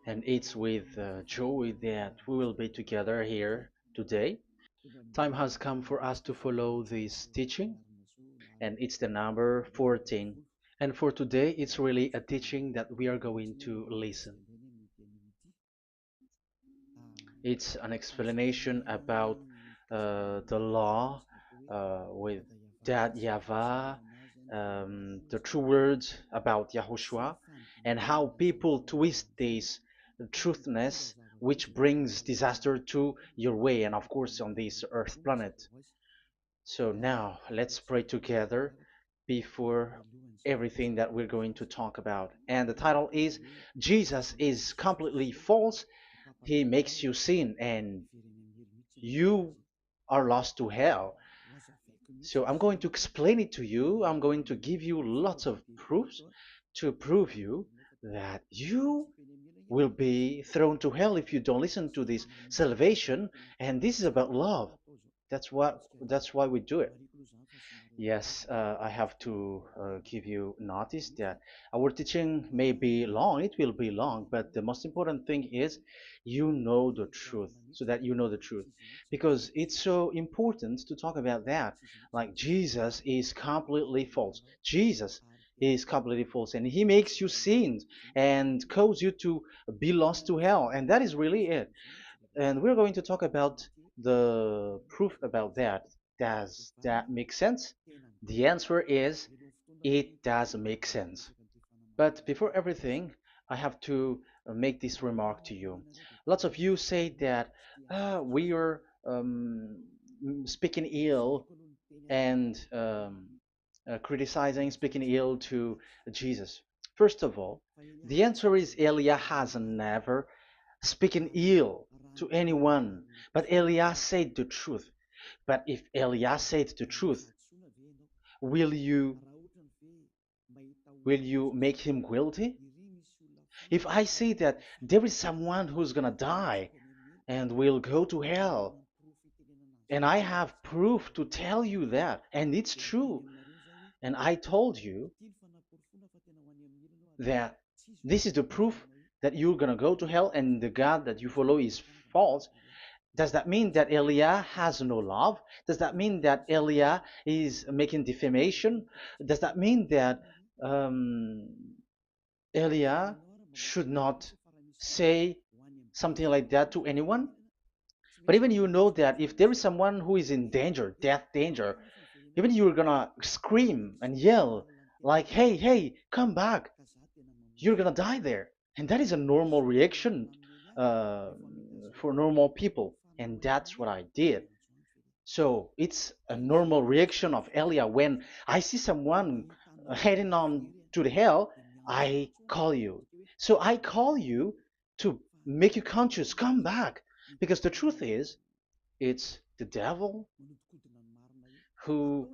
And it's with joy that we will be together here today. Time has come for us to follow this teaching, and it's the number 14. And for today, it's really a teaching that we are going to listen. It's an explanation about the law with that YAHVAH, the true words about YAHOSHUAH, and how people twist this truthness which brings disaster to your way and of course on this earth planet. So now let's pray together before everything that we're going to talk about. And the title is Jesus is completely false. He makes you sin and you are lost to hell. So I'm going to explain it to you. I'm going to give you lots of proofs to prove you that you will be thrown to hell if you don't listen to this salvation. And this is about love. That's why we do it. Yes, I have to give you notice that our teaching may be long, it will be long, but the most important thing is you know the truth, so that you know the truth. Because it's so important to talk about that. Like Jesus is completely false. Jesus is completely false, and he makes you sin and cause you to be lost to hell, and that is really it. And we're going to talk about the proof about that. Does that make sense? The answer is it does make sense. But before everything, I have to make this remark to you. Lots of you say that we are speaking ill and criticizing, speaking ill to Jesus. First of all, the answer is Elia has never speaking ill to anyone, but Elias said the truth. But if Elias said the truth, will you will you make him guilty? If I say that there is someone who's gonna die and will go to hell, and I have proof to tell you that, and it's true, and I told you that this is the proof that you're gonna go to hell and the God that you follow is false, does that mean that Elia has no love? Does that mean that Elia is making defamation? Does that mean that um, Elia should not say something like that to anyone? But even you know that if there is someone who is in danger, death danger, even you're gonna scream and yell like, "Hey, hey, come back! You're gonna die there." And that is a normal reaction uh, for normal people, and that's what I did. So it's a normal reaction of Elia. When I see someone heading on to the hell, I call you. So I call you to make you conscious, come back. Because the truth is, it's the devil who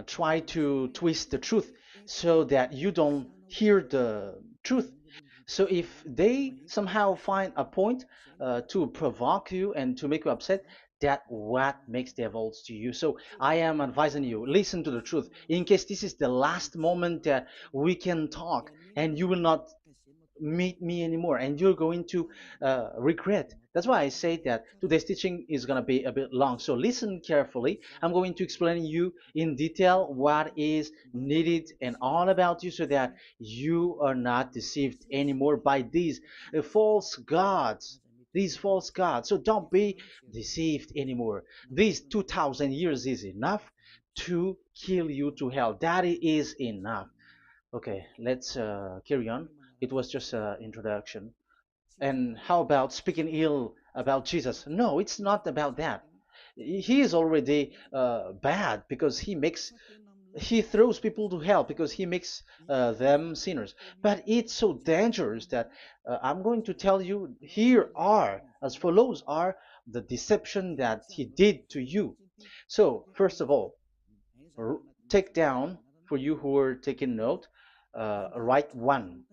try to twist the truth so that you don't hear the truth. So if they somehow find a point to provoke you and to make you upset, that what makes devils to you. So I am advising you, listen to the truth. In case this is the last moment that we can talk and you will not meet me anymore and you're going to regret. That's why I say that today's teaching is going to be a bit long, so listen carefully. I'm going to explain you in detail what is needed and all about you so that you are not deceived anymore by false gods these false gods. So don't be deceived anymore. These 2000 years is enough to kill you to hell. That is enough. Okay, let's carry on. It was just an introduction. And how about speaking ill about Jesus? No, it's not about that. He is already bad because he throws people to hell because he makes them sinners. But it's so dangerous that I'm going to tell you here are as follows are the deception that he did to you. So first of all, take down for you who are taking note. Write one.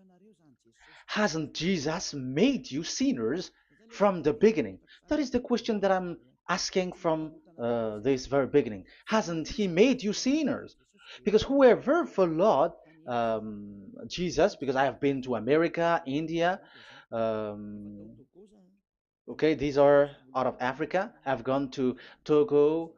Hasn't Jesus made you sinners from the beginning? That is the question that I'm asking from this very beginning. Hasn't He made you sinners? Because whoever followed Jesus, because I have been to America, India. Um, okay, these are out of Africa. I've gone to Togo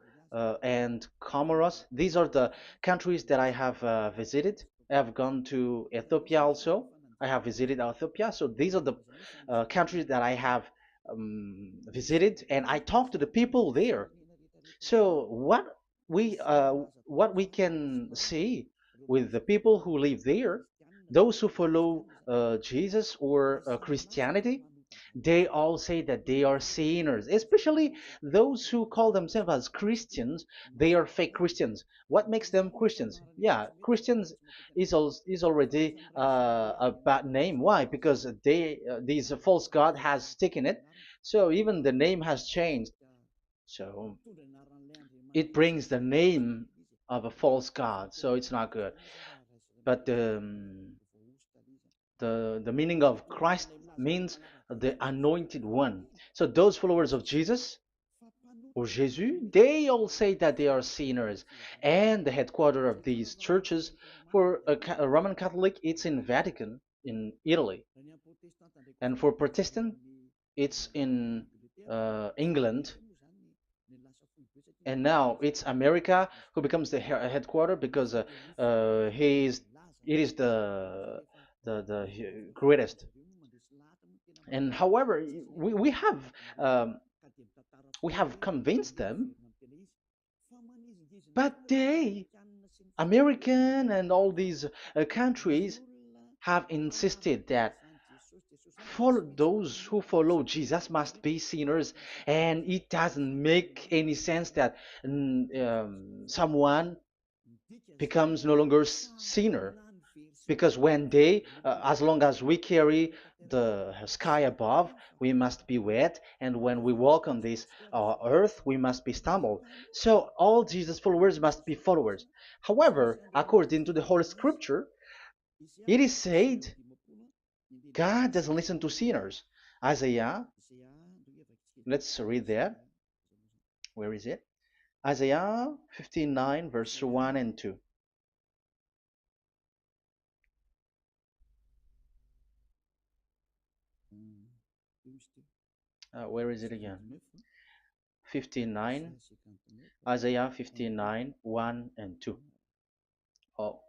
and Comoros. These are the countries that I have visited. I've gone to Ethiopia also. I have visited Ethiopia. So these are the countries that I have visited, and I talked to the people there. So what we can see with the people who live there, those who follow Jesus or Christianity, they all say that they are sinners, especially those who call themselves as Christians. They are fake Christians. What makes them Christians? Yeah, Christians is already a bad name. Why? Because these false god has taken it. So even the name has changed. So it brings the name of a false god, so it's not good. But the meaning of Christ means the anointed one. So those followers of Jesus or Jesus, they all say that they are sinners. And the headquarters of these churches for a Roman Catholic, it's in Vatican in Italy, and for Protestant, it's in England, and now it's America who becomes the headquarter because he is it is the greatest. And however, we um, we have convinced them, but they American and all these countries have insisted that those who follow Jesus must be sinners, and it doesn't make any sense that someone becomes no longer sinner, because when they as long as we carry the sky above, we must be wet, and when we walk on this earth, we must be stumbled. So all Jesus followers must be followers. However, according to the Holy Scripture, it is said God doesn't listen to sinners. Isaiah, let's read that. Where is it? Isaiah 59 verse 1 and 2. Where is it again? 59, Isaiah 59, 1 and 2. Oh,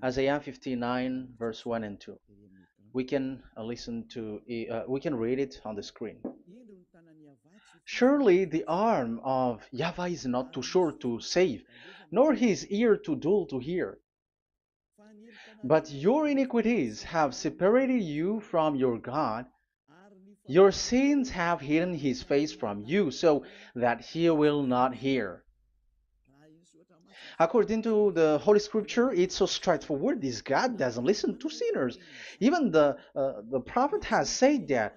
Isaiah 59, verse 1 and 2. We can we can read it on the screen. Surely the arm of Yahweh is not too short to save, nor his ear too dull to hear. But your iniquities have separated you from your God. Your sins have hidden his face from you, so that he will not hear. According to the Holy Scripture, it's so straightforward. This God doesn't listen to sinners. Even the prophet has said that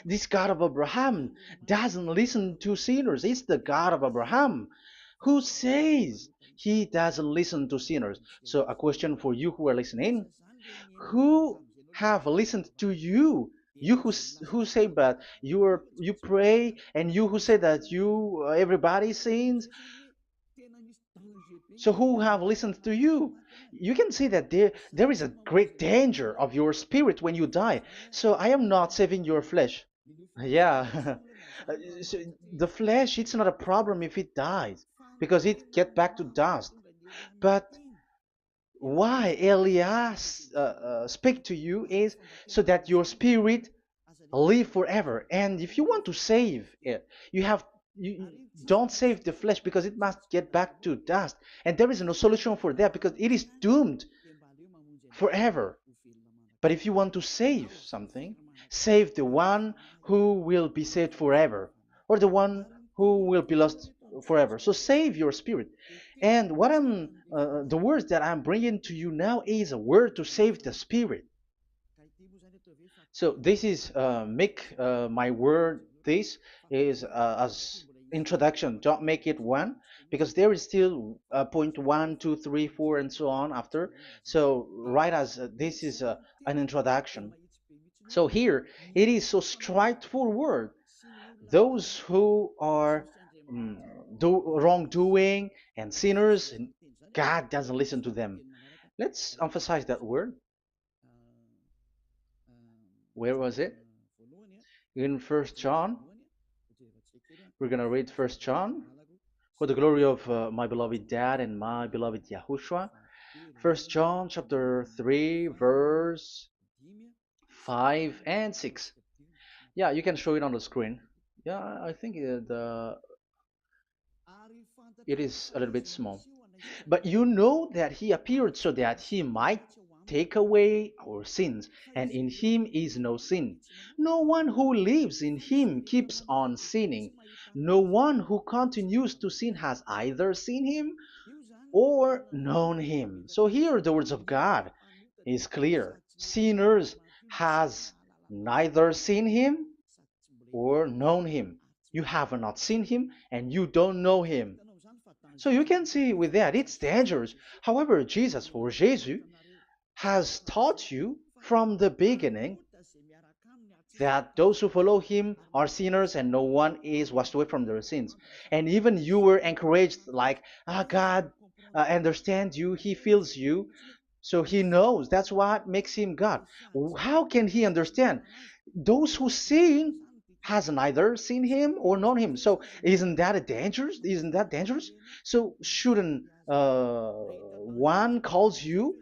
this God of Abraham doesn't listen to sinners. It's the God of Abraham who says he doesn't listen to sinners. So a question for you who are listening: who have listened to you? You who say that you pray, and you who say that you everybody sins. So who have listened to you? You can see that there is a great danger of your spirit when you die. So I am not saving your flesh. Yeah. So the flesh, it's not a problem if it dies, because it get back to dust. But why Elias speak to you is so that your spirit live forever. And if you want to save it, you don't save the flesh, because it must get back to dust, and there is no solution for that because it is doomed forever. But if you want to save something, save the one who will be saved forever, or the one who will be lost forever. So save your spirit. And the words that I'm bringing to you now is a word to save the spirit. So this is make my word. This is as introduction. Don't make it one, because there is still point one, two, three, four, and so on after. So write as this is an introduction. So here it is so straightforward. Those who are mm, wrongdoing and sinners God doesn't listen to them. Let's emphasize that word. Where was it? In First John. We're gonna read First John. For the glory of my beloved Dad and my beloved Yahushua. First John chapter 3 verse 5 and 6. Yeah, you can show it on the screen. Yeah, I think it is a little bit small. But you know that he appeared so that he might take away our sins, and in him is no sin. No one who lives in him keeps on sinning. No one who continues to sin has either seen him or known him. So here the words of God is clear. Sinners has neither seen him or known him. You have not seen him and you don't know him. So you can see with that it's dangerous. However, Jesus or Jesus has taught you from the beginning that those who follow him are sinners and no one is washed away from their sins. And even you were encouraged like, God understands you, he feels you, so he knows. That's what makes him God. How can he understand? Those who sin has neither seen him or known him. So isn't that a dangerous? Isn't that dangerous? So shouldn't one calls you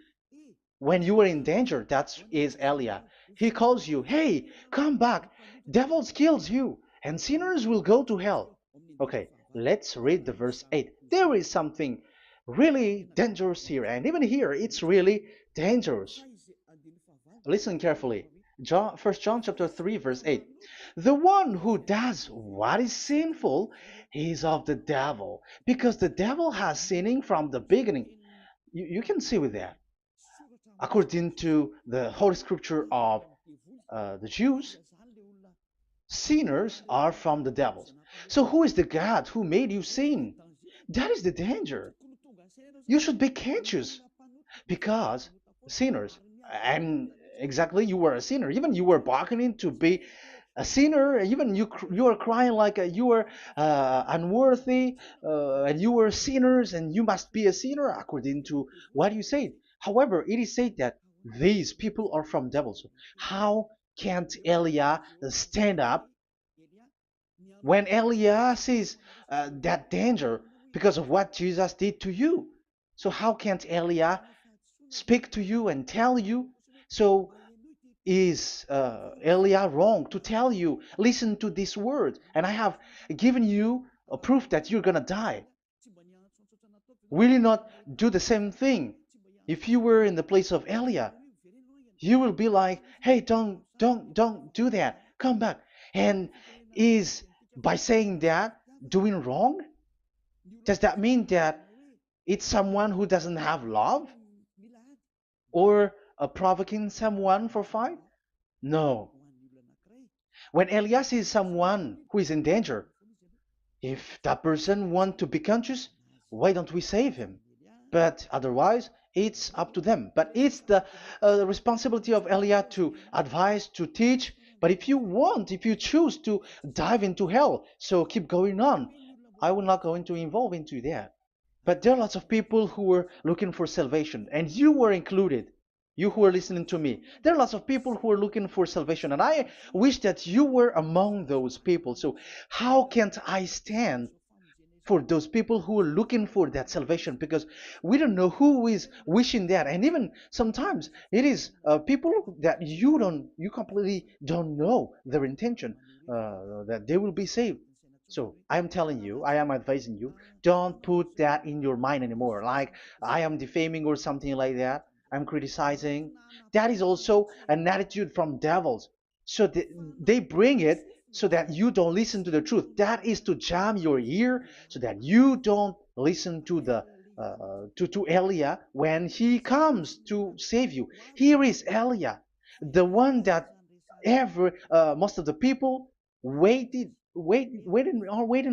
when you were in danger? That is Elia. He calls you, hey, come back. Devils kills you, and sinners will go to hell. Okay, let's read the verse 8. There is something really dangerous here, and even here it's really dangerous. Listen carefully. John, 1 John chapter 3 verse 8. The one who does what is sinful is of the devil, because the devil has sinning from the beginning. You can see with that. According to the Holy Scripture of the Jews, sinners are from the devils. So who is the God who made you sin? That is the danger. You should be conscious because sinners, and exactly you were a sinner. Even you were bargaining to be a sinner. Even you are crying like you were unworthy, and you were sinners, and you must be a sinner according to what you said. However, it is said that these people are from devils. How can't Elia stand up when Elia sees that danger because of what Jesus did to you? So how can't Elia speak to you and tell you? So is Elia wrong to tell you, listen to this word, and I have given you a proof that you're gonna die? Will you not do the same thing? If you were in the place of Elia, you will be like, hey, don't do that, come back. And is by saying that doing wrong? Does that mean that it's someone who doesn't have love, or provoking someone for fight? No. When Elias is someone who is in danger, if that person wants to be conscious, why don't we save him? But otherwise, it's up to them. But it's the responsibility of Elia to advise, to teach. But if you want, if you choose to dive into hell, so keep going on. I will not go into involve into that. But there are lots of people who were looking for salvation, and you were included. You who are listening to me, there are lots of people who are looking for salvation, and I wish that you were among those people. So, how can't I stand for those people who are looking for that salvation? Because we don't know who is wishing that, and even sometimes it is people that you completely don't know their intention that they will be saved. So I am telling you, I am advising you, don't put that in your mind anymore, like I am defaming or something like that. I'm criticizing. That is also an attitude from devils. So they bring it so that you don't listen to the truth. That is to jam your ear so that you don't listen to the to Elia when he comes to save you. Here is Elia, the one that every most of the people waiting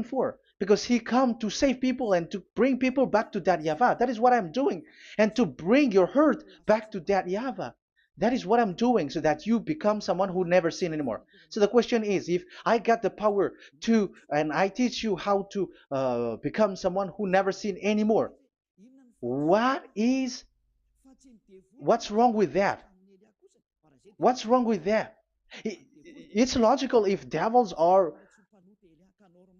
for, because he come to save people and to bring people back to that Yahvah. That is what I'm doing, and to bring your hurt back to that Yahvah. That is what I'm doing, so that you become someone who never sin anymore. So the question is, if I got the power to, and I teach you how to become someone who never sin anymore, What is what's wrong with that? What's wrong with that? It's logical if devils are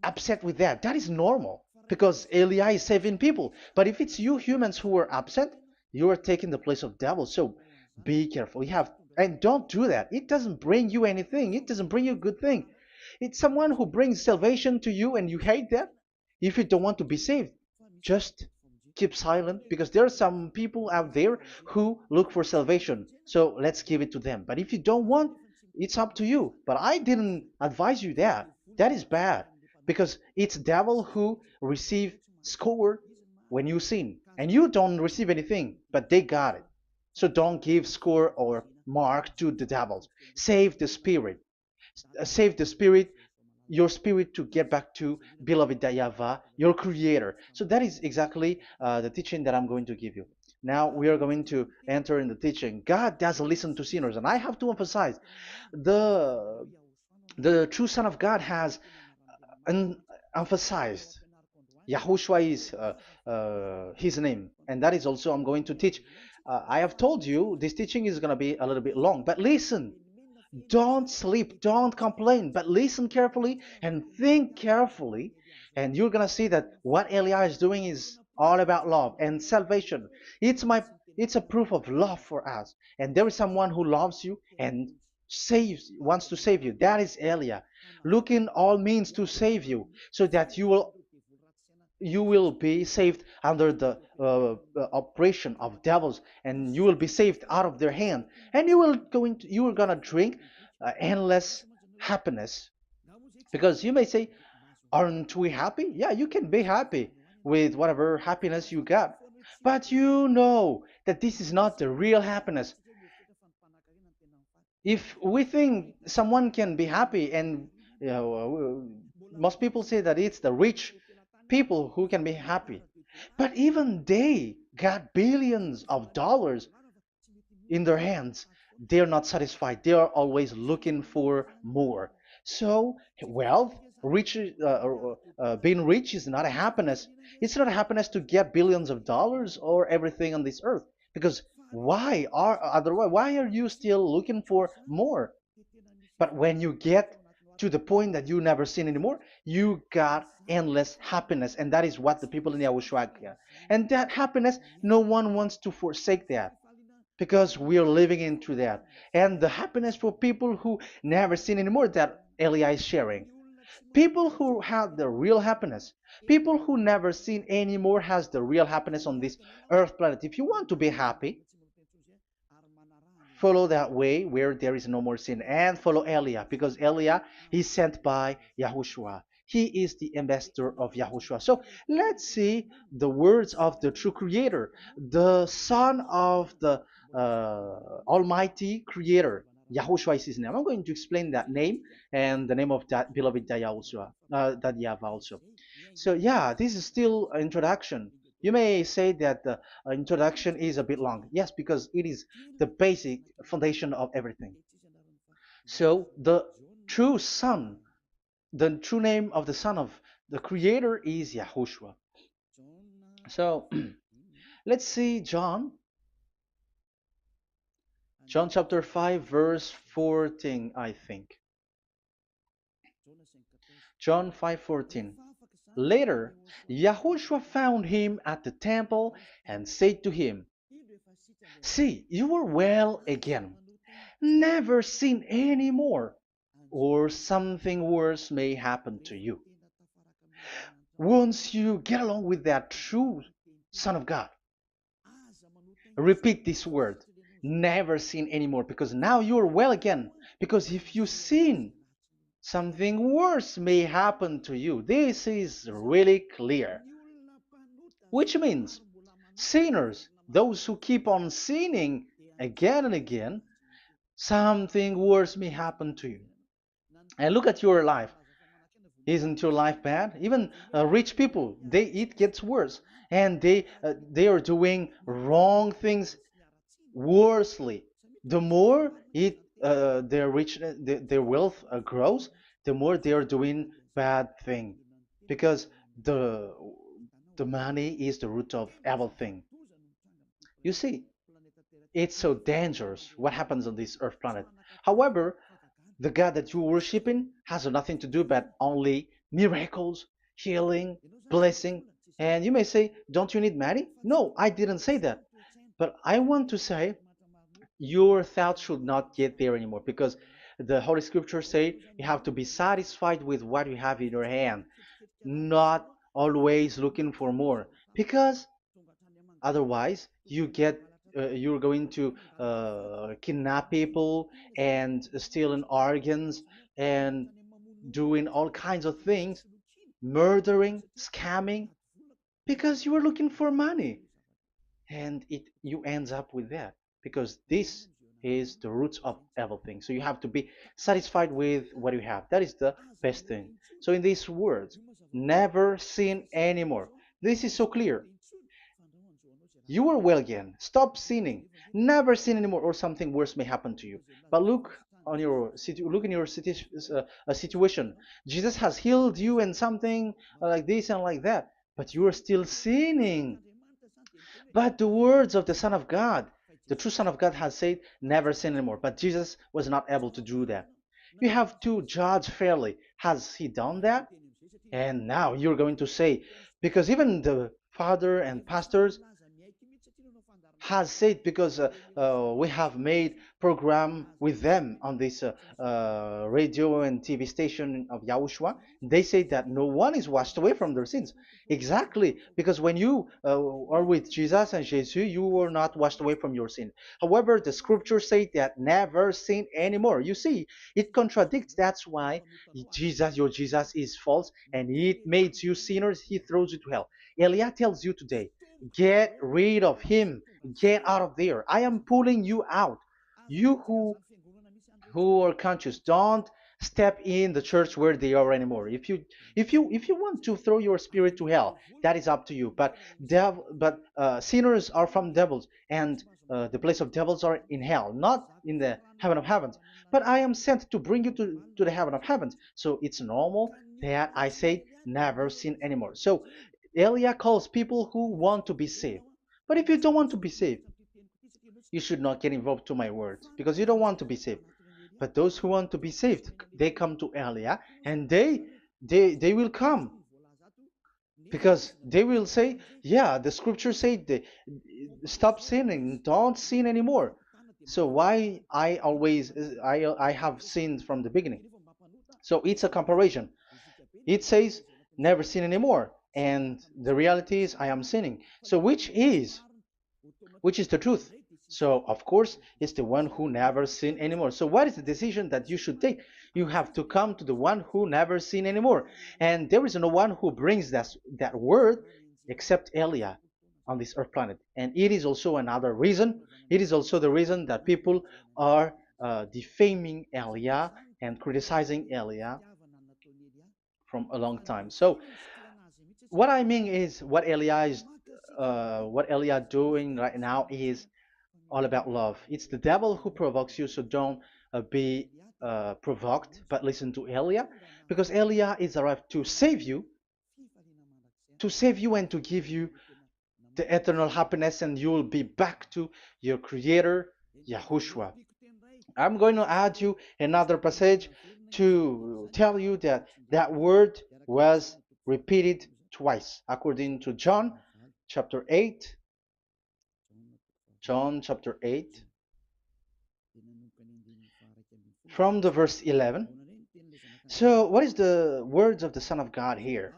upset with that. That is normal because Eli is saving people. But if it's you humans who are upset, you are taking the place of devils. So be careful. You have and don't do that. It doesn't bring you anything. It doesn't bring you a good thing. It's someone who brings salvation to you and you hate that. If you don't want to be saved, just keep silent because there are some people out there who look for salvation. So let's give it to them. But if you don't want, it's up to you. But I didn't advise you that. That is bad because it's devil who receive score when you sin and you don't receive anything, but they got it. So don't give score or mark to the devils. Save the spirit. Save the spirit, your spirit to get back to beloved Yahweh, your creator. So that is exactly the teaching that I'm going to give you. Now we are going to enter in the teaching. God doesn't listen to sinners, and I have to emphasize the the true Son of God has emphasized. Yahushua is his name, and that is also I'm going to teach. I have told you this teaching is going to be a little bit long, but listen. Don't sleep, don't complain, but listen carefully and think carefully, and you're gonna see that what Elia is doing is all about love and salvation. It's my it's a proof of love for us, and there is someone who loves you and wants to save you. That is Elia, looking all means to save you, so that you will be saved under the oppression of devils, and you will be saved out of their hand, and you are gonna drink endless happiness. Because you may say, aren't we happy? Yeah, you can be happy with whatever happiness you got, but you know that this is not the real happiness. If we think someone can be happy, and most people say that it's the rich people who can be happy, but even they got billions of dollars in their hands, they're not satisfied. They are always looking for more. So wealth, being rich is not a happiness. It's not a happiness to get billions of dollars or everything on this earth. Because why are you still looking for more? But when you get to the point that you never sin anymore, you got endless happiness, and that is what the people in Yahushua get. And that happiness, no one wants to forsake that because we are living into that. And the happiness for people who never sin anymore that Elia is sharing. People who have the real happiness, people who never sin anymore has the real happiness on this earth planet. If you want to be happy, follow that way where there is no more sin and follow Elia because Elia is sent by Yahushua. He is the ambassador of Yahushua. So let's see the words of the true creator, the son of the almighty creator. Yahushua is his name. I'm going to explain that name and the name of that beloved Yahushua, that Yahweh also. So yeah, this is still an introduction. You may say that the introduction is a bit long. Yes, because it is the basic foundation of everything. So true son, the true name of the son of the creator is Yahushua. So let's see John chapter 5 verse 14, I think. John 5:14. Later, Yahushua found him at the temple and said to him, "See, you are well again. Never sin any more, or something worse may happen to you." Once you get along with that true Son of God, repeat this word. Never sin anymore, because now you are well again. Because if you sin, something worse may happen to you. This is really clear. Which means sinners, those who keep on sinning again and again, something worse may happen to you. And look at your life. Isn't your life bad? Even rich people, it gets worse, and they are doing wrong things worsely. The more their wealth grows, the more they are doing bad thing, because the the money is the root of everything. You see, it's so dangerous what happens on this earth planet. However, the God that you're worshiping has nothing to do but only miracles, healing, blessing. And you may say, don't you need money? No, I didn't say that. But I want to say your thoughts should not get there anymore because the Holy Scriptures say you have to be satisfied with what you have in your hand, not always looking for more. Because otherwise, you're going to kidnap people and stealing organs and doing all kinds of things, murdering, scamming, because you are looking for money, and it you ends up with that because this is the roots of everything. So you have to be satisfied with what you have. That is the best thing. So in these words, never sin anymore. This is so clear. You are well again. Stop sinning. Never sin anymore, or something worse may happen to you. But look in your situation. Jesus has healed you and something like this and like that, but you are still sinning. But the words of the Son of God, the true Son of God, has said, "Never sin anymore." But Jesus was not able to do that. You have to judge fairly. Has he done that? And now you're going to say, because even the father and pastors has said, because we have made program with them on this radio and TV station of Yahushua. They say that no one is washed away from their sins. Exactly, because when you are with Jesus and Jesus, you are not washed away from your sin. However, the scriptures say that never sin anymore. You see, it contradicts. That's why your Jesus is false, and it makes you sinners. He throws you to hell. Elia tells you today, get rid of him. Get out of there. I am pulling you out. You who are conscious, don't step in the church where they are anymore. If you want to throw your spirit to hell, that is up to you. But sinners are from devils, and the place of devils are in hell, not in the heaven of heavens. But I am sent to bring you to the heaven of heavens. So it's normal that I say never sin anymore. So Elia calls people who want to be saved. But if you don't want to be saved, you should not get involved to my words because you don't want to be saved. But those who want to be saved, they come to Elia, and they will come because they will say, yeah, the scriptures say stop sinning, don't sin anymore. So why I have sinned from the beginning? So it's a comparison. It says never sin anymore, and the reality is I am sinning. So which is the truth? So, of course, it's the one who never sinned anymore. So, what is the decision that you should take? You have to come to the one who never sinned anymore. And there is no one who brings that word except Elia on this earth planet. And it is also another reason. It is also the reason that people are defaming Elia and criticizing Elia from a long time. So, what I mean is what Elia doing right now is all about love. It's the devil who provokes you, so don't be provoked, but listen to Elia, because Elia is arrived to save you and to give you the eternal happiness, and you will be back to your Creator, Yahushua. I'm going to add you another passage to tell you that that word was repeated twice, according to chapter 8, John chapter 8, from the verse 11. So, what is the words of the Son of God here?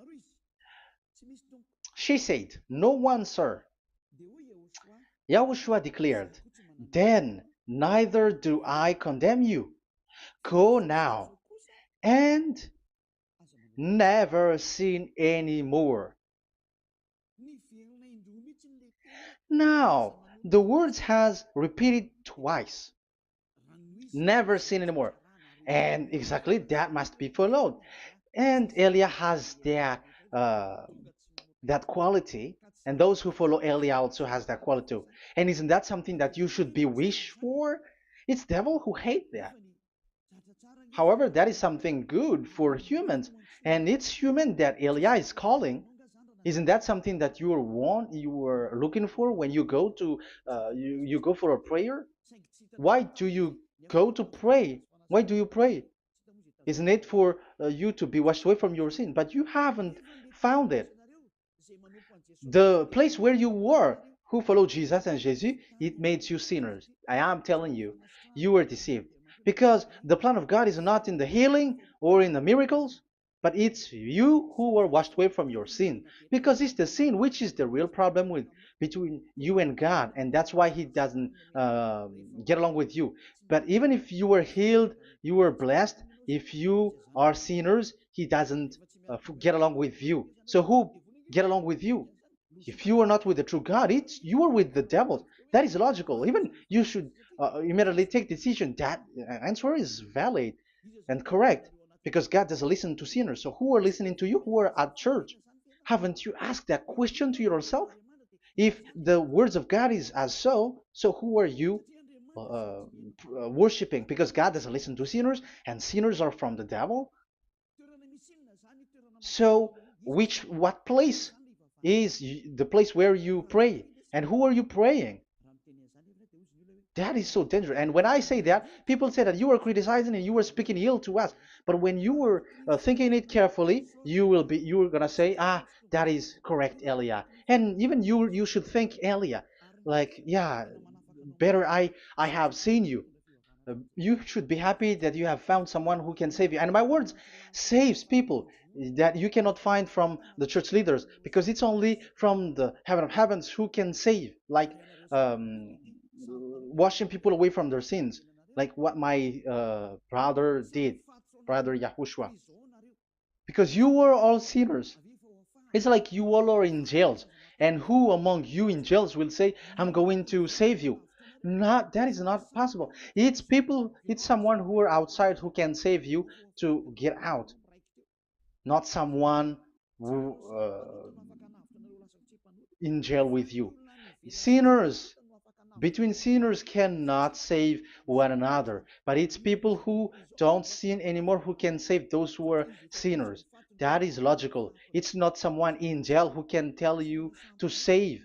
She said, "No one, sir." Yahushua declared, "Then neither do I condemn you. Go now and never sin any more." Now, the words has repeated twice. Never sin anymore. And exactly that must be followed. And Elia has uh, that quality, and those who follow Elia also has that quality too. And isn't that something that you should be wish for? It's devil who hate that. However, that is something good for humans, and it's human that Elia is calling. Isn't that something that you were looking for when you go to you go for a prayer? Why do you go to pray? Why do you pray? Isn't it for you to be washed away from your sin? But you haven't found it. The place where you were, who followed Jesus and Jesus, it made you sinners. I am telling you, you were deceived. Because the plan of God is not in the healing or in the miracles, but it's you who were washed away from your sin. Because it's the sin which is the real problem with between you and God, and that's why He doesn't get along with you. But even if you were healed, you were blessed. If you are sinners, He doesn't get along with you. So who get along with you? If you are not with the true God, it's you are with the devil. That is logical. Even you should immediately take decision. That answer is valid and correct because God doesn't listen to sinners. So who are listening to you? Who are at church? Haven't you asked that question to yourself? If the words of God is as so who are you worshiping? Because God doesn't listen to sinners, and sinners are from the devil. So, what place is the place where you pray? And who are you praying? That is so dangerous. And when I say that, people say that you are criticizing and you are speaking ill to us. But when you are thinking it carefully, you are gonna say, ah, that is correct, Elia. And even you should think Elia, like, yeah, better I have seen you. You should be happy that you have found someone who can save you. And my words saves people that you cannot find from the church leaders because it's only from the heaven of heavens who can save, like um, washing people away from their sins, like what my brother did, brother Yahushua. Because you were all sinners. It's like you all are in jails. And who among you in jails will say, I'm going to save you? Not that is not possible. It's people, it's someone who are outside who can save you to get out, not someone who in jail with you. Sinners between sinners cannot save one another, but it's people who don't sin anymore who can save those who are sinners. That is logical. It's not someone in jail who can tell you to save.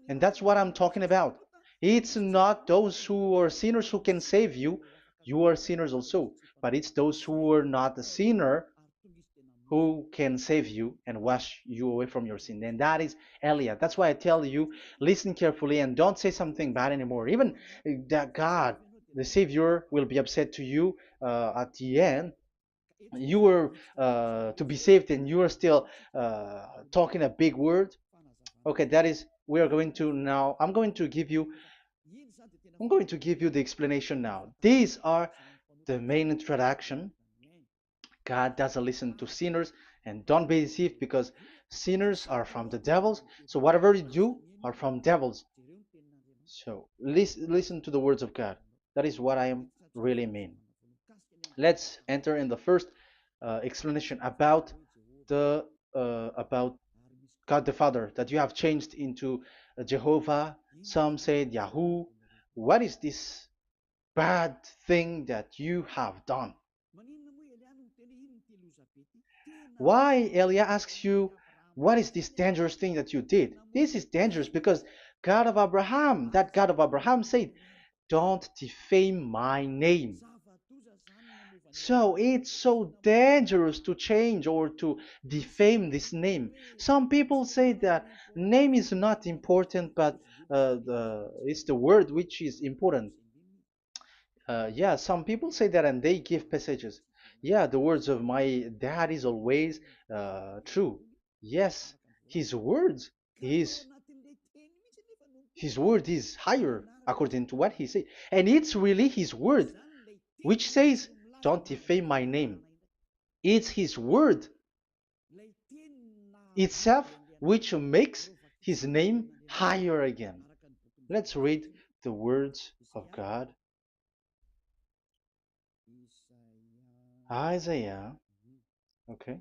And that's what I'm talking about. It's not those who are sinners who can save you. You are sinners also. But it's those who are not a sinner who can save you and wash you away from your sin. And that is Elia. That's why I tell you, listen carefully and don't say something bad anymore. Even that God, the Savior, will be upset to you at the end. You were to be saved and you are still talking a big word. Okay, that is, we are going to now, I'm going to give you the explanation now. These are the main introduction. God doesn't listen to sinners, and don't be deceived because sinners are from the devils. So whatever you do are from devils. So listen to the words of God. That is what I am really mean. Let's enter in the first explanation about God the Father that you have changed into Jehovah. Some said Yahoo. What is this bad thing that you have done? Why Elia asks you, what is this dangerous thing that you did? This is dangerous because God of Abraham, that God of Abraham said, don't defame my name. So it's so dangerous to change or to defame this name. Some people say that name is not important, but it's the word which is important. Yeah, some people say that and they give passages. Yeah, the words of my dad is always true. Yes, his words, his his word is higher according to what he said. And it's really his word which says, don't defame my name. It's his word itself which makes his name higher again. Let's read the words of God. Isaiah, okay.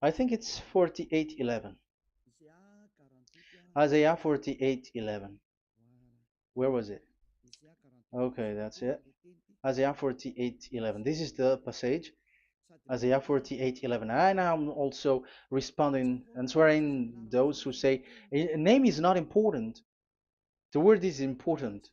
I think it's 48:11. Isaiah 48:11. Where was it? Okay, that's it. Isaiah 48:11. This is the passage. Isaiah 48:11. And I'm also responding, answering those who say a name is not important. The word is important.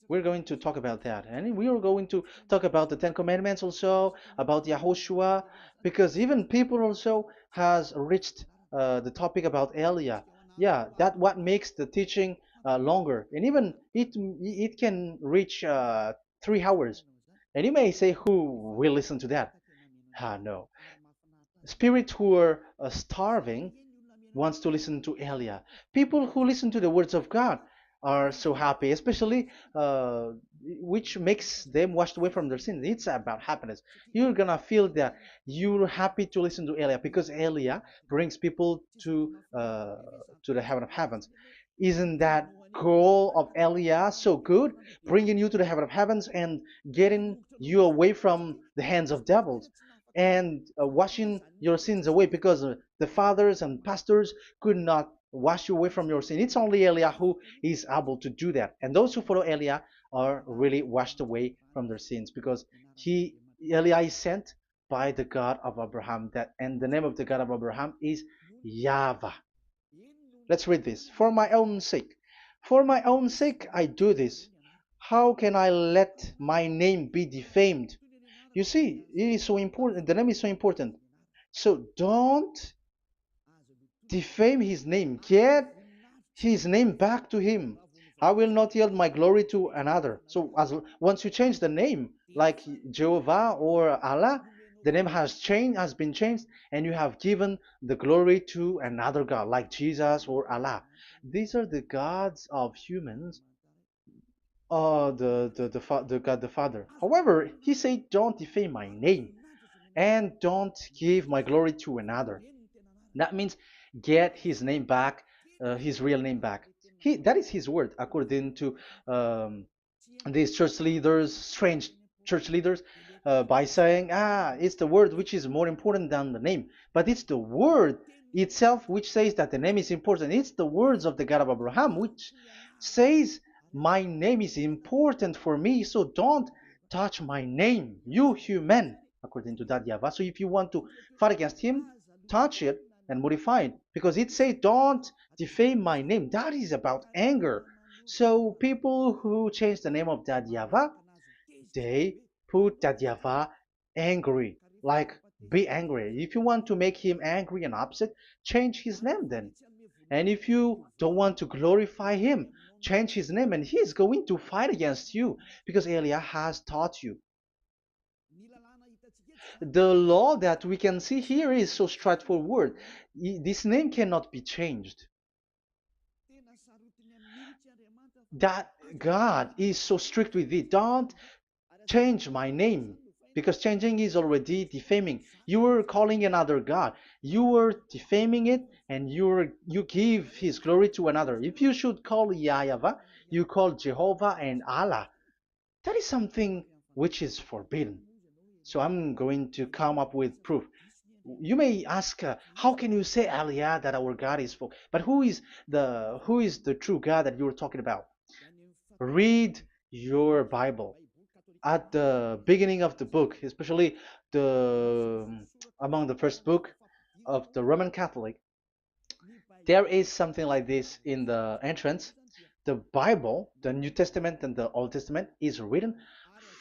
We're going to talk about that. And we are going to talk about the Ten Commandments also, about Yahushua, because even people also has reached the topic about Elia. Yeah, that what makes the teaching longer. And even it can reach 3 hours. And you may say, who will listen to that? Ah, no. Spirits who are starving wants to listen to Elia. People who listen to the words of God are so happy, especially which makes them washed away from their sins. It's about happiness. You're gonna feel that you're happy to listen to Elia because Elia brings people to the heaven of heavens. Isn't that goal of Elia so good, bringing you to the heaven of heavens and getting you away from the hands of devils? And washing your sins away because the fathers and pastors could not wash you away from your sin. It's only Elia who is able to do that. And those who follow Elia are really washed away from their sins because he Elia is sent by the God of Abraham. That and the name of the God of Abraham is YAHVAH. Let's read this. For my own sake. For my own sake I do this. How can I let my name be defamed? You see, it is so important. The name is so important. So don't defame his name. Get his name back to him. I will not yield my glory to another. So as once you change the name, like Jehovah or Allah, the name has been changed, and you have given the glory to another God, like Jesus or Allah. These are the gods of humans, the God the Father. However, he said, "Don't defame my name, and don't give my glory to another." That means get his name back, his real name back. That is his word, according to um, these church leaders, strange church leaders, by saying, it's the word which is more important than the name. But it's the word itself which says that the name is important. It's the words of the God of Abraham which says, my name is important for me, so don't touch my name, you human, according to that Yahweh. So if you want to fight against him, touch it and modify it, because it says, don't defame my name. That is about anger. So people who change the name of Dadyava, they put Dadyava angry, like be angry. If you want to make him angry and upset, change his name then. And if you don't want to glorify him, change his name and he's going to fight against you because Elia has taught you. The law that we can see here is so straightforward. This name cannot be changed. That God is so strict with it. Don't change my name, because changing is already defaming. You are calling another God. You are defaming it, and you give his glory to another. If you should call Yahweh, you call Jehovah and Allah. That is something which is forbidden. So I'm going to come up with proof. You may ask, how can you say Aliyah that our God is full? But who is the true God that you're talking about? Read your Bible at the beginning of the book, especially the among the first book of the Roman Catholic. There is something like this in the entrance. The Bible, the New Testament and the Old Testament, is written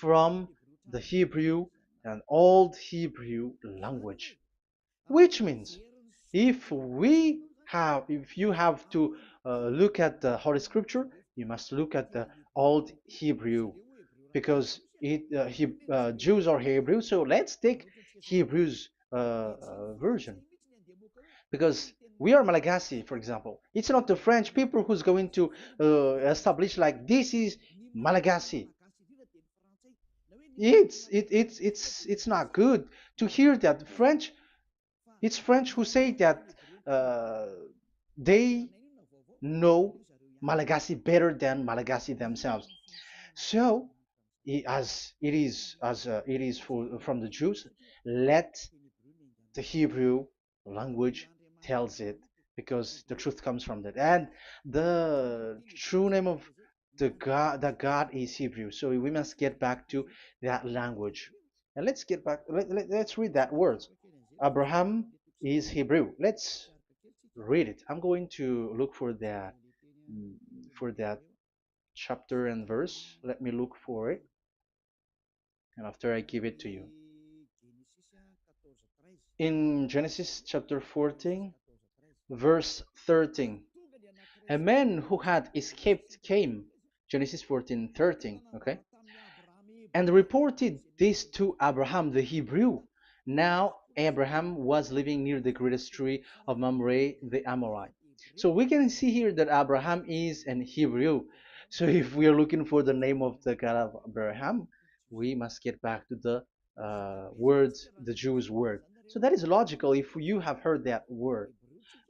from the Hebrew and Old Hebrew language, which means if you have to look at the Holy Scripture, you must look at the Old Hebrew, because Jews are Hebrew. So let's take Hebrew's version, because we are Malagasy, for example. It's not the French people who's going to establish like this is Malagasy. It's not good to hear that French. It's French who say that uh, they know Malagasy better than Malagasy themselves. So, as it is from the Jews, let the Hebrew language tells it, because the truth comes from that, and the true name of the God is Hebrew. So we must get back to that language, And let's get back. Let's read that words. Abraham is Hebrew. Let's read it. I'm going to look mm, for that chapter and verse. Let me look for it, and after I give it to you. In Genesis chapter 14, verse 13, a man who had escaped came, Genesis 14:13, okay, and reported this to Abraham the Hebrew. Now Abraham was living near the greatest tree of Mamre the Amorite. So we can see here that Abraham is an Hebrew. So if we are looking for the name of the God of Abraham, we must get back to the word, the Jews' word. So that is logical. If you have heard that word,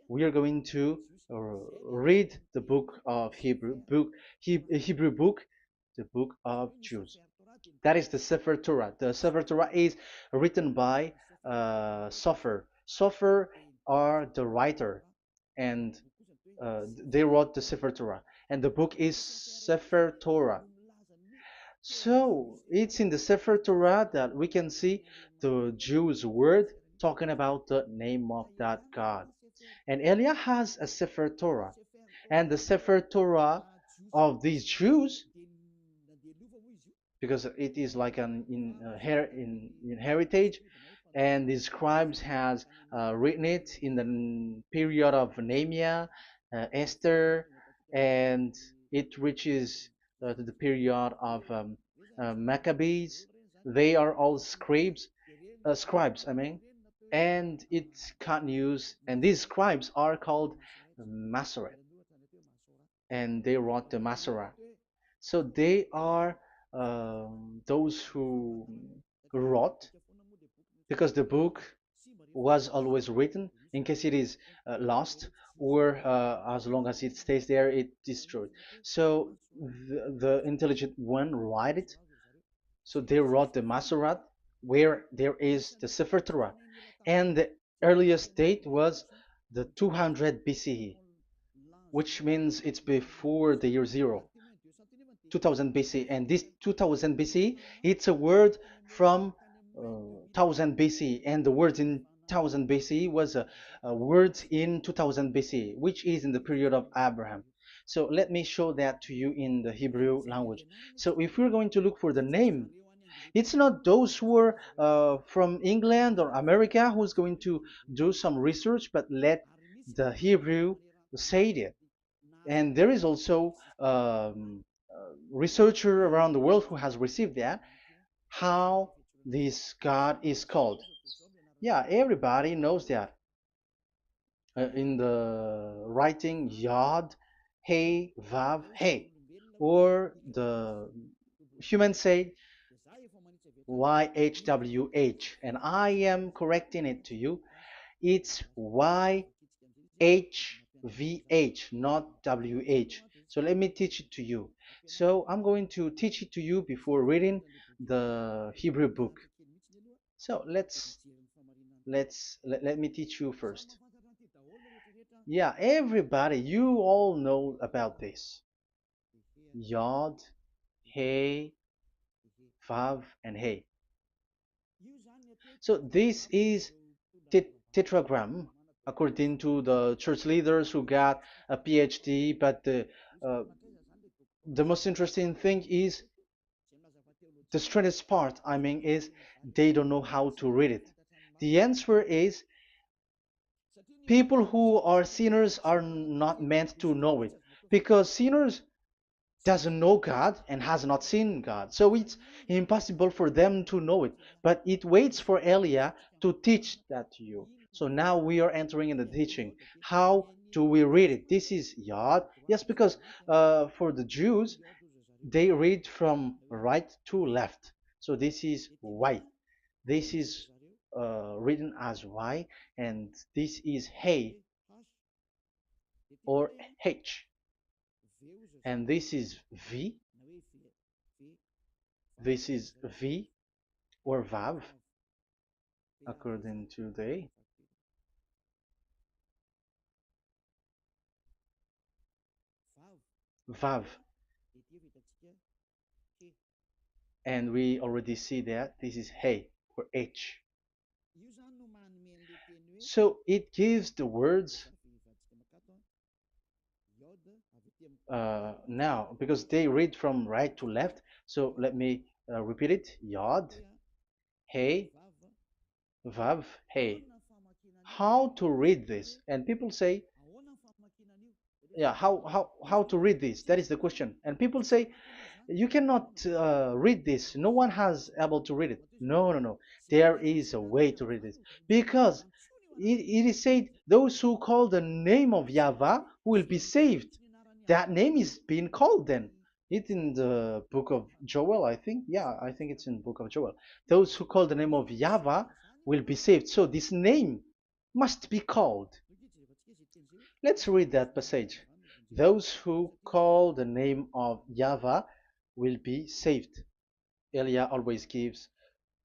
we are going to read the book of Hebrew book, the book of Jews. That is the Sefer Torah. The Sefer Torah is written by Sofer. Sofer are the writer, and they wrote the Sefer Torah, and the book is Sefer Torah. So it's in the Sefer Torah that we can see the Jews' word talking about the name of that God. And Elia has a Sefer Torah, and the Sefer Torah of these Jews, because it is like an in heritage, and the scribes has written it in the period of Nehemiah, Esther, and it reaches to the period of Maccabees. They are all scribes, I mean, and it continues, and these scribes are called Masoret, and they wrote the Masorah. So they are those who wrote, because the book was always written in case it is lost, or as long as it stays there, it destroyed. So the intelligent one write it. So they wrote the Masorat, where there is the Sefer Torah, and the earliest date was the 200 BCE, which means it's before the year zero. 2000 BC, and this 2000 BC, it's a word from 1000 BC, and the word in 1000 BC was a word in 2000 BC, which is in the period of Abraham. So let me show that to you in the Hebrew language. So if we're going to look for the name, it's not those who are from England or America who's going to do some research, but let the Hebrew say it. And there is also researcher around the world who has received that, how this God is called. Yeah, everybody knows that. In the writing Yod, Hey, Vav, Hey, or the human say YHWH, and I am correcting it to you. It's YHVH, not WH. So let me teach it to you. So I'm going to teach it to you before reading the Hebrew book. So let me teach you first. Yeah, everybody, you all know about this. Yod, Hey, Vav, and Hey. So this is tetragram, according to the church leaders who got a PhD. But the most interesting thing is, the strangest part, I mean, is they don't know how to read it. The answer is, people who are sinners are not meant to know it, because sinners doesn't know God and has not seen God. So it's impossible for them to know it. But it waits for Elia to teach that to you. So now we are entering in the teaching. How do we read it? This is Yod. Yes, because for the Jews, they read from right to left. So this is Y. This is written as Y, and this is Hey or H. And this is V. This is V or Vav, according to the Vav. And we already see that this is Hey. or H. So it gives the words now because they read from right to left. So let me repeat it. Yod, Hey, Vav, Hey. How to read this? And people say, yeah, how to read this? That is the question. And people say, you cannot read this. No one has able to read it. No, no, no. There is a way to read this because it is said those who call the name of Yahweh will be saved. That name is being called then. It's in the book of Joel, I think. Yeah, I think it's in the book of Joel. Those who call the name of Yahweh will be saved. So this name must be called. Let's read that passage. Those who call the name of Yahweh will be saved. Elia always gives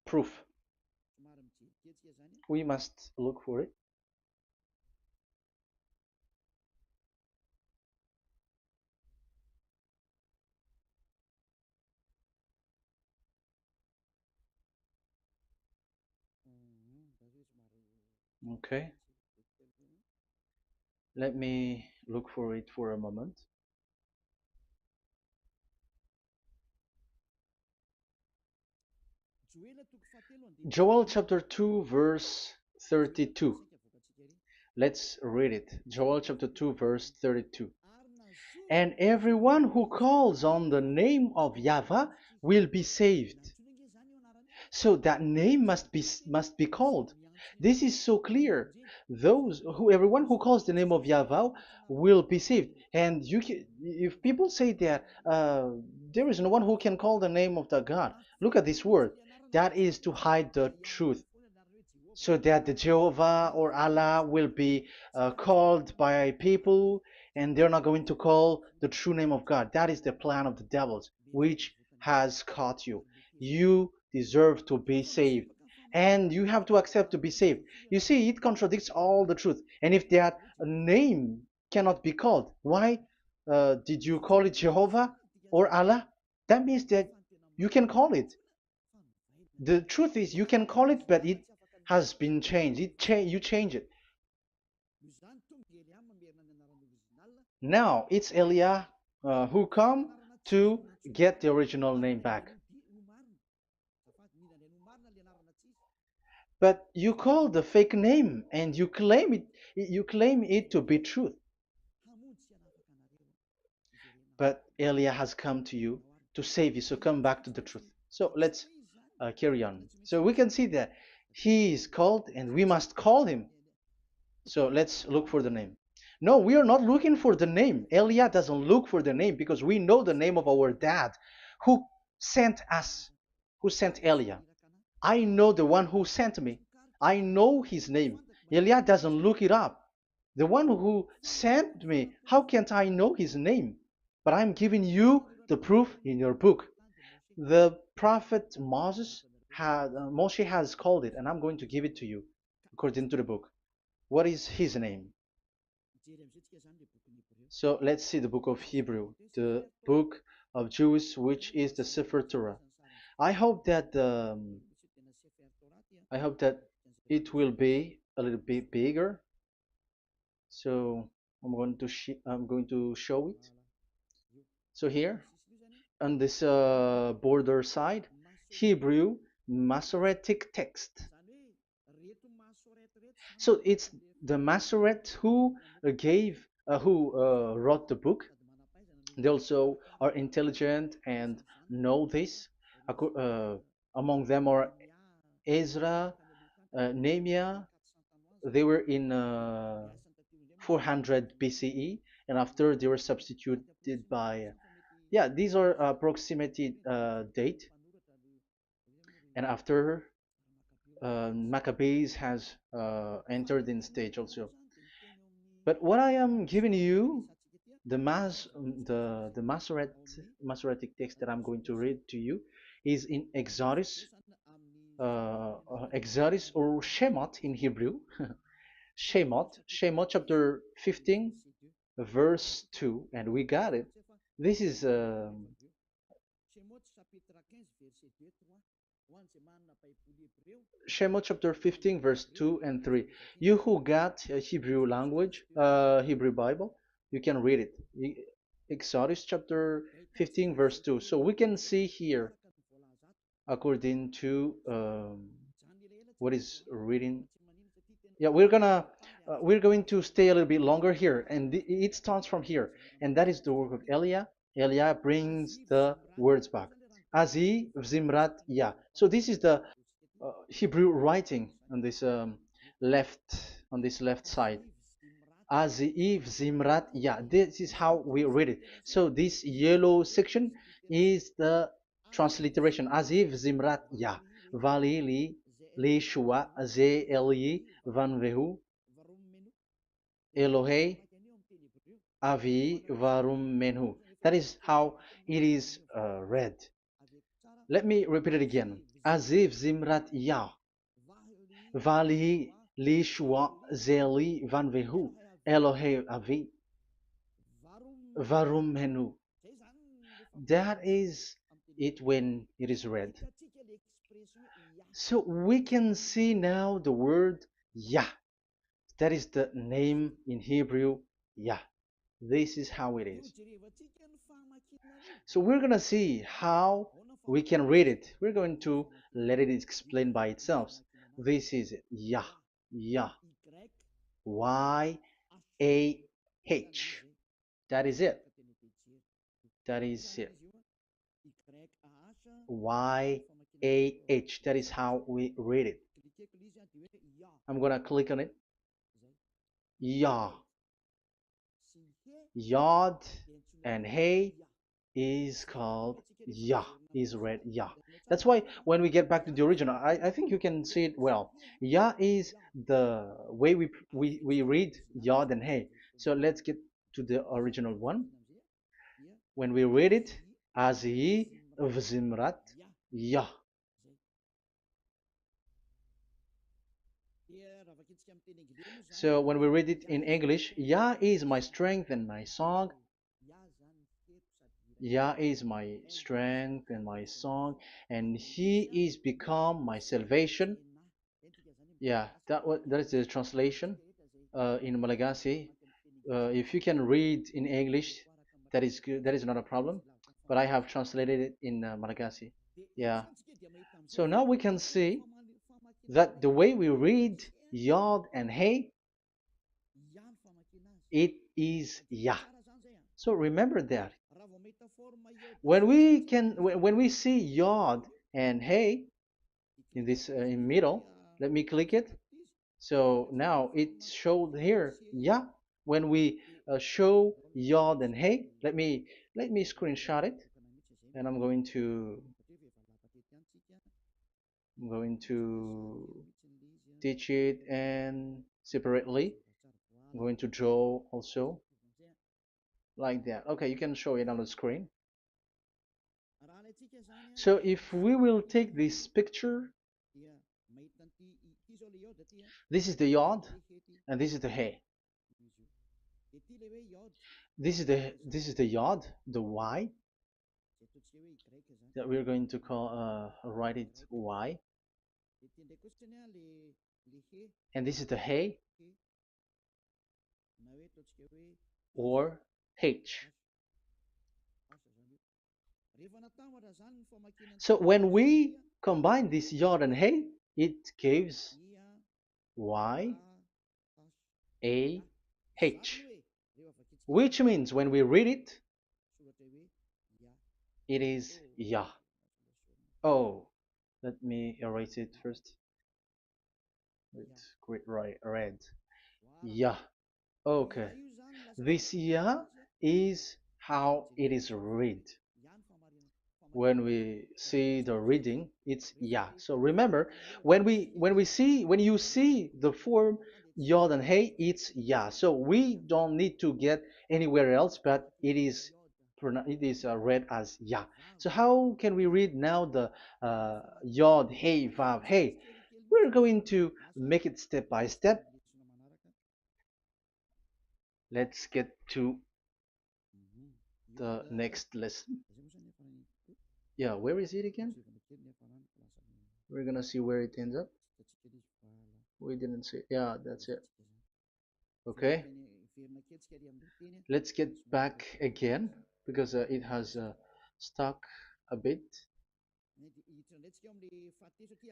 proof. We must look for it. Okay, let me look for it for a moment. Joel chapter 2, verse 32. Let's read it. Joel chapter 2, verse 32. And everyone who calls on the name of Yahweh will be saved. So that name must be called. This is so clear. Everyone who calls the name of Yahweh will be saved. And if people say that there is no one who can call the name of the God, look at this word. That is to hide the truth so that the Jehovah or Allah will be called by people and they're not going to call the true name of God. That is the plan of the devils, which has caught you. You deserve to be saved. And you have to accept to be saved. You see, it contradicts all the truth. And if that name cannot be called, why did you call it Jehovah or Allah? That means that you can call it. The truth is you can call it, but it has been changed. You change it. Now it's Elia who come to get the original name back. But you call the fake name and you claim it to be truth. But Elia has come to you to save you. So come back to the truth. So let's carry on. So we can see that he is called and we must call him. So let's look for the name. No, we are not looking for the name. Elia doesn't look for the name because we know the name of our dad who sent us, who sent Elia. I know the one who sent me. I know his name. Elia doesn't look it up. The one who sent me, how can't I know his name? But I'm giving you the proof in your book. The prophet Moshe has called it, and I'm going to give it to you according to the book. What is his name? So let's see the book of Hebrew, the book of Jews, which is the Sefer Torah. I hope that I hope that it will be a little bit bigger. So I'm going to show it. So here on this border side, Hebrew Masoretic text. So it's the Masoret who wrote the book. They also are intelligent and know this. Among them are Ezra, Nehemiah. They were in 400 BCE, and after they were substituted by, yeah, these are proximity date, and after Maccabees has entered in stage also. But what I am giving you, the Masoretic text that I'm going to read to you, is in Exodus or Shemot in Hebrew, Shemot chapter 15, verse 2, and we got it. This is Shemot chapter 15, verse 2 and 3. You who got a Hebrew language, Hebrew Bible, you can read it. Exodus chapter 15, verse 2. So we can see here, according to what is reading. Yeah, we're going to stay a little bit longer here, and it starts from here, and that is the work of Eliah. Eliah brings the words back. Azi Zimrat Ya. So this is the Hebrew writing on this left left side. Aziv Zimrat Ya. This is how we read it. So this yellow section is the transliteration. Aziv Zimrat Ya. Vali li shua ze eli van vehu Elohei avi varum menhu. That is how it is read. Let me repeat it again. Aziv Zimrat Ya. Vali li shua ze eli van vehu Elohei avi varum menhu. That is it when it is read. So we can see now the word Yah. That is the name in Hebrew, Yah. This is how it is. So we're going to see how we can read it. We're going to let it explain by itself. This is it. Yah. Yah. Y-A-H. That is it. That is it. Y-A-H. That is how we read it. I'm going to click on it. Yah. Yod and Hey is called Yah, is read Yah. That's why when we get back to the original, I think you can see it well. Yah is the way we read Yod and Hey. So let's get to the original one. When we read it, Azi Vzimrat Yah. So when we read it in English, Yah is my strength and my song. Yah is my strength and my song, and He is become my salvation. Yeah, that is the translation in Malagasy. If you can read in English, that is good. That is not a problem. But I have translated it in Malagasy. Yeah. So now we can see that the way we read Yod and Hey, it is Yah. So remember that when we see Yod and Hey in this in middle, let me click it. So now it showed here, yeah. When we show Yod and Hey, let me screenshot it, and I'm going to teach it and separately. I'm going to draw also like that. Okay, you can show it on the screen. So if we will take this picture, this is the Yod and this is the Hey. This is the Yod, the Y that we're going to call write it Y, and this is the Hey or H. So when we combine this Yod and Hey, it gives Y A H, which means when we read it, it is Yah. Oh, let me erase it first with great red. Yah. Okay. This Yah is how it is read. When we see the reading, it's Yah. So remember, when you see the form Yod and Hey, it's Yah. So we don't need to get anywhere else, but it is read as Yah. So how can we read now the Yod, Hey, Vav, Hey? We're going to make it step by step. Let's get to the next lesson. Yeah, where is it again? We're gonna see where it ends up. We didn't see. Yeah, that's it. Okay. Let's get back again because it has stuck a bit.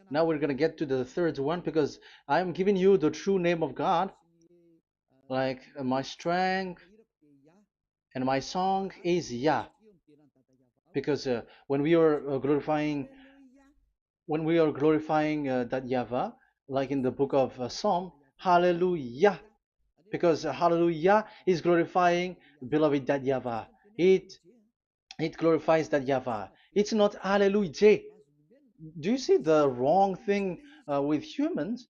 Now we're gonna get to the third one because I'm giving you the true name of God, like my strength and my song is Yah, because when we are glorifying that Yahweh, like in the book of Psalm, Hallelujah, because Hallelujah is glorifying beloved that Yahweh. It it glorifies that Yahweh. It's not Hallelujah. Do you see the wrong thing with humans?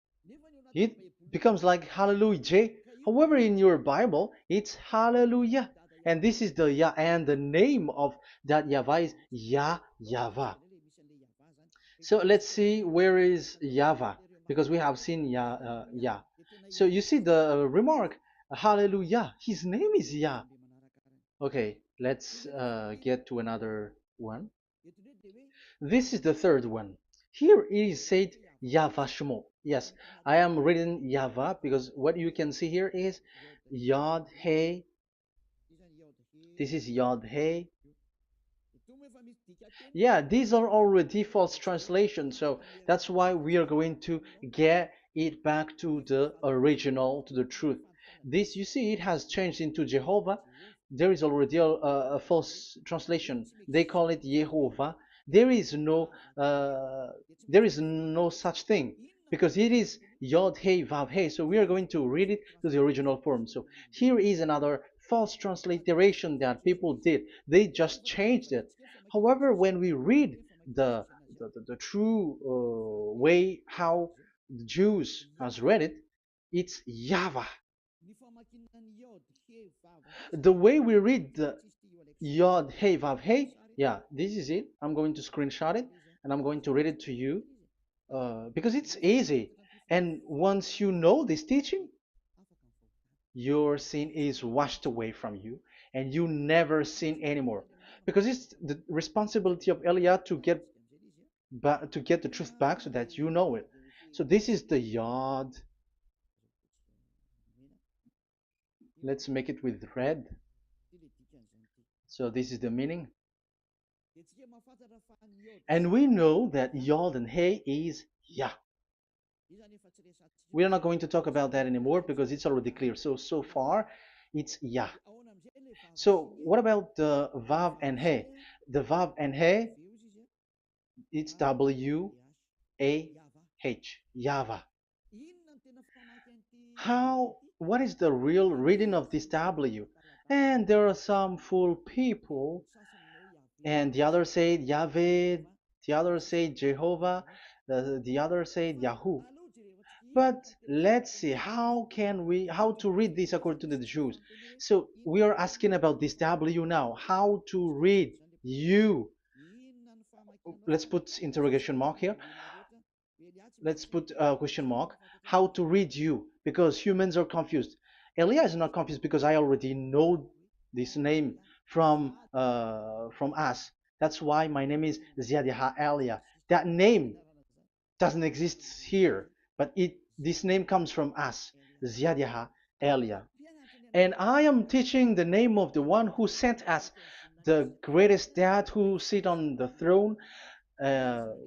It becomes like Hallelujah. However, in your Bible, it's Hallelujah. And this is the Yah, and the name of that Yahweh is Yahweh. So let's see where is Yahweh, because we have seen Yah. So you see the remark, Hallelujah. His name is Yah. Okay, let's get to another one. This is the third one. Here it is said YAHVAH. Yes, I am reading Yahweh because what you can see here is Yod Hey. This is Yod Hey. Yeah, these are already false translations, so that's why we are going to get it back to the original, to the truth. This, you see, it has changed into Jehovah. There is already a false translation. They call it Yehovah. There is no, uh, there is no such thing because it is Yod Hey Vav Hey. So we are going to read it to the original form. So here is another false transliteration that people did. They just changed it. However, when we read the true way how the Jews has read it, it's Yahweh. The way we read the Yod Hey Vav Hey, yeah, this is it. I'm going to screenshot it and I'm going to read it to you because it's easy. And once you know this teaching, your sin is washed away from you and you never sin anymore. Because it's the responsibility of Eliah to get to get the truth back so that you know it. So this is the Yod. Let's make it with red. So this is the meaning. And we know that Yod and Hey is Yah. We are not going to talk about that anymore because it's already clear. So far, it's Yah. So what about the Vav and He? The Vav and He, it's W-A-H, Yahvah. What is the real reading of this W? And there are some fool people, and the other say Yahweh, the other say Jehovah, the other say Yahoo. But let's see how to read this according to the Jews. So we are asking about this W now. How to read you? Let's put interrogation mark here. Let's put a question mark. How to read you? Because humans are confused. Elia is not confused because I already know this name from us. That's why my name is Ziadiha Elia. That name doesn't exist here, but this name comes from us, Ziadiha Elia. And I am teaching the name of the one who sent us, the greatest dad who sit on the throne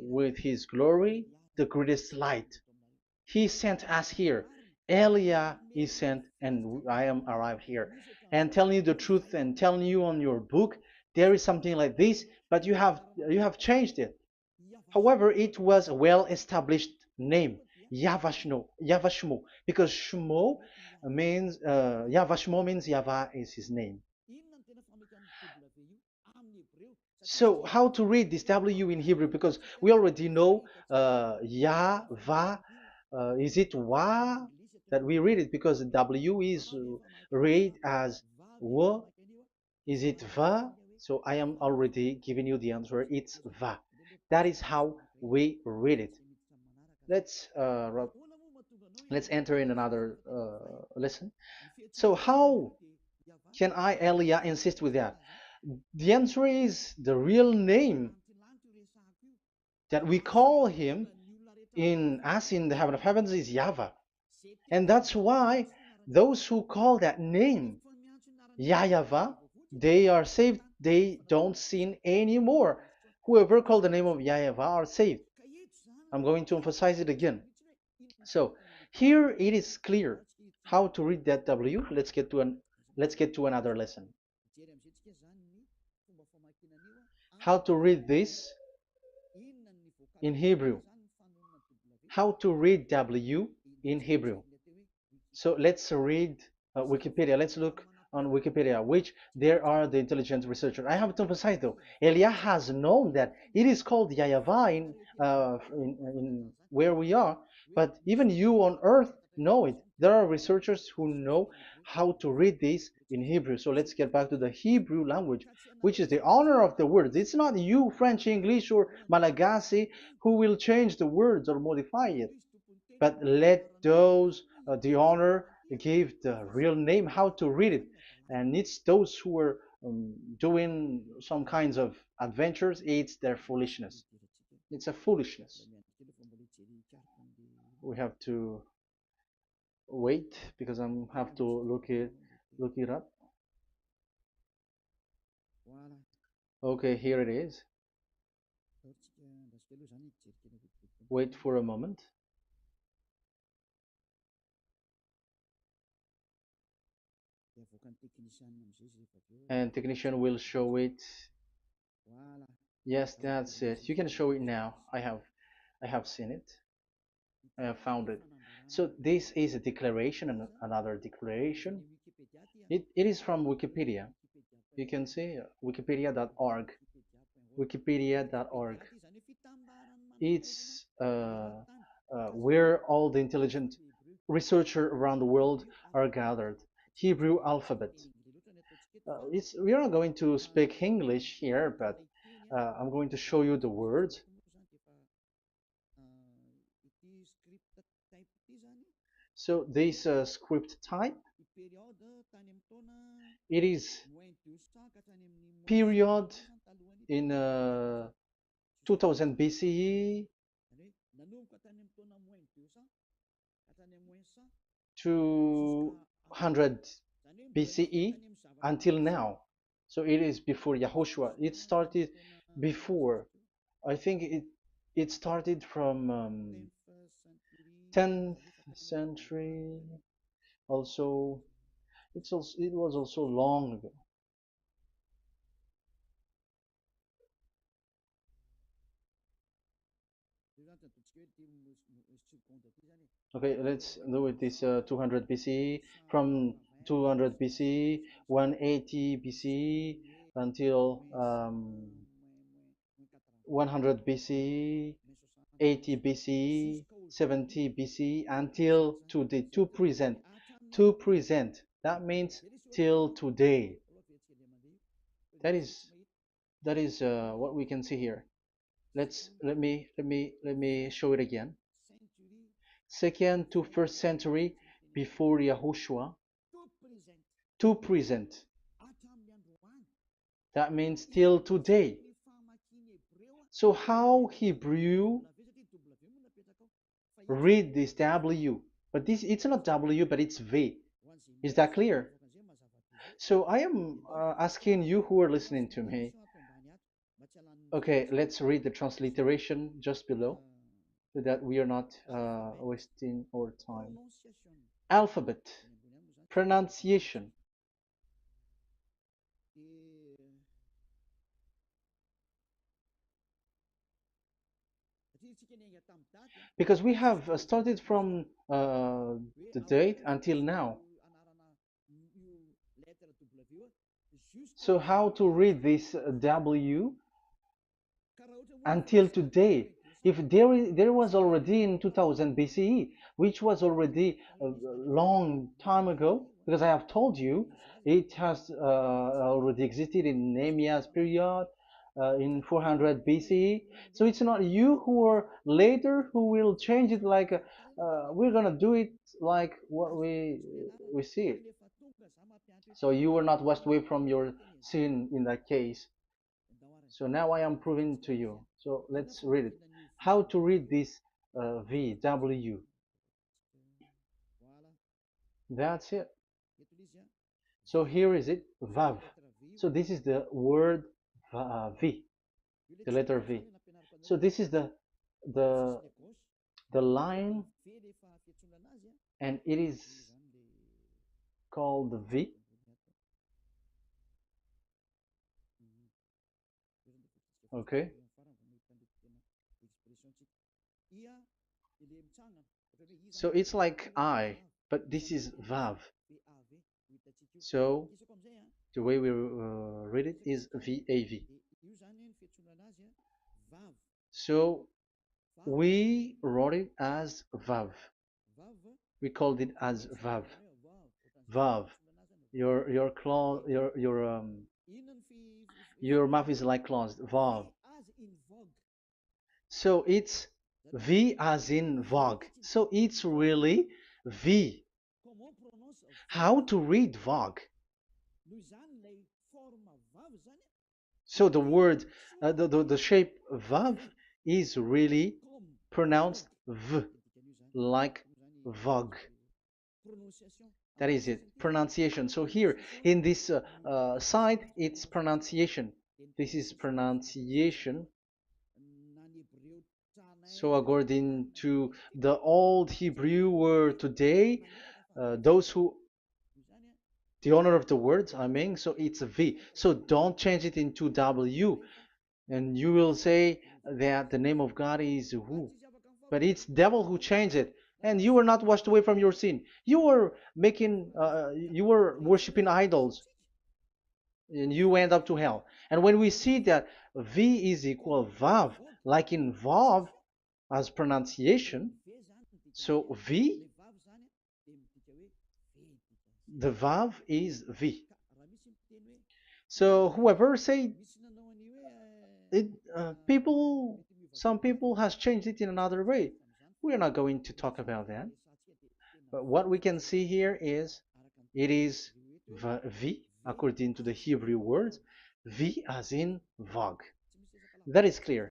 with his glory, the greatest light. He sent us here. Elia is sent, and I am arrived here. And telling you the truth and telling you on your book, there is something like this, but you have changed it. However, it was a well-established name, Yahvah, because Shmo means Yahvah means Yahweh is his name. So how to read this W in Hebrew? Because we already know Yahvah. Is it Wa that we read it? Because the W is read as W. Is it Va? So I am already giving you the answer. It's Va. That is how we read it. Let's uh, let's enter in another lesson. So how can I, Elia, insist with that? The answer is the real name that we call him in as in the heaven of heavens is YAHVAH. And that's why those who call that name YAHVAH, they are saved. They don't sin anymore. Whoever called the name of YAHVAH are saved. I'm going to emphasize it again. So here it is clear how to read that W. Let's get to another lesson. How to read this in Hebrew. How to read W in Hebrew. So let's read Wikipedia. Let's look on Wikipedia, which there are the intelligent researchers. I have to emphasize though, Elia has known that it is called YAHVAH in where we are, but even you on earth know it. There are researchers who know how to read this in Hebrew. So let's get back to the Hebrew language, which is the honor of the words. It's not you, French, English, or Malagasy, who will change the words or modify it, but let those the honor give the real name how to read it, and it's those who are doing some kinds of adventures. It's their foolishness. It's a foolishness. We have to wait because I have to look it up. Okay, here it is. Wait for a moment. And technician will show it. Yes, that's it. You can show it now. I have seen it. I have found it. So this is a declaration and another declaration. It is from Wikipedia. You can see wikipedia.org. Wikipedia.org. It's where all the intelligent researchers around the world are gathered. Hebrew alphabet. We are not going to speak English here, but I'm going to show you the words. So this script type, it is period in 2000 BCE to 100 BCE until now. So it is before Yahushua. It started before. I think it started from 10th century. Also, it was also long ago. Okay, let's do it. This 200 BCE, from 200 BCE, 180 BCE until 100 BCE, 80 BCE, 70 BCE until today, to present. To present. That means till today. That is what we can see here. Let me show it again. Second to first century before Yahushua, to present. That means till today. So how Hebrew read this W? But this it's not W, but it's V. Is that clear? So I am asking you who are listening to me. Okay, let's read the transliteration just below so that we are not wasting our time. Alphabet, pronunciation. Because we have started from the date until now. So how to read this W until today? If there was already in 2000 BCE, which was already a long time ago, because I have told you it has already existed in Nehemiah's period, in 400 BCE. So it's not you who are later who will change it like we're gonna do it like what we see it. So you were not washed away from your sin in that case. So now I am proving to you. So let's read it. How to read this V, W. That's it. So here is it, VAV. So this is the word V, the letter V. So this is the the line, and it is called the V. Okay. So it's like I, but this is VAV. So the way we read it is VAV. So we wrote it as VAV. We called it as VAV. VAV. Your claw, your mouth is like closed. VAV. So it's V as in Vogue. So it's really V. How to read Vogue? So the word, the shape Vav is really pronounced V, like Vogue. That is it, pronunciation. So here in this side, it's pronunciation. This is pronunciation. So according to the old Hebrew word today, those who, the owner of the words, I mean, so it's a V. So don't change it into W, and you will say that the name of God is who. But it's devil who changed it, and you were not washed away from your sin. You were you were worshiping idols, and you went up to hell. And when we see that V is equal Vav, like in Vav as pronunciation, so V, the Vav is V. So whoever say it, some people has changed it in another way. We are not going to talk about that. But what we can see here is it is V according to the Hebrew words, V as in Vog. That is clear.